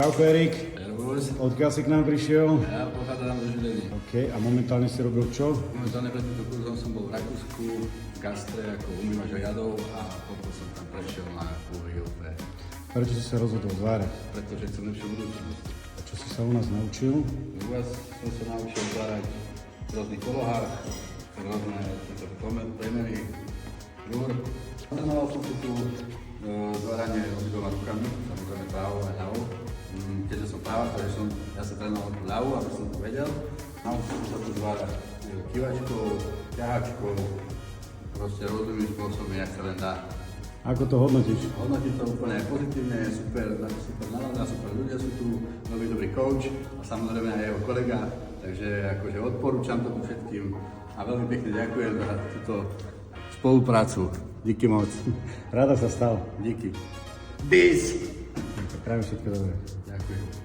Čauko Erik, Servus. odkiaľ si k nám prišiel? Ja pochádzam zo Žiliny. OK, a momentálne si robil čo? Momentálne pred týmto kurzom som bol v Rakúsku, v gastre ako umývač jadov a potom som tam prešiel na QVLP, Prečo si sa rozhodol zvárať? pretože chcem lepšiu budúcnosť. A čo si sa u nás naučil? U vás som sa naučil zvárať v rôznych polohách, rôzne premery, rúr. Trénoval som si tu zváranie obidvoma rukami, samozrejme pravou a ľavou. Keďže som práva, takže ja sa trénoval tú ľavú, aby som to vedel. Naučil som sa tu zvárať kývačkou, ťahačkou, proste rôznymi spôsobmi, jak sa len dá. Ako to hodnotíš? Hodnotím to úplne pozitívne, super nálada, super ľudia sú tu, nový dobrý coach a samozrejme aj jeho kolega, takže akože odporúčam to tu všetkým a veľmi pekne ďakujem za túto spoluprácu. Díky moc. Rada sa stal. Díky. Peace. Prajem všetko dobré. Ďakujem.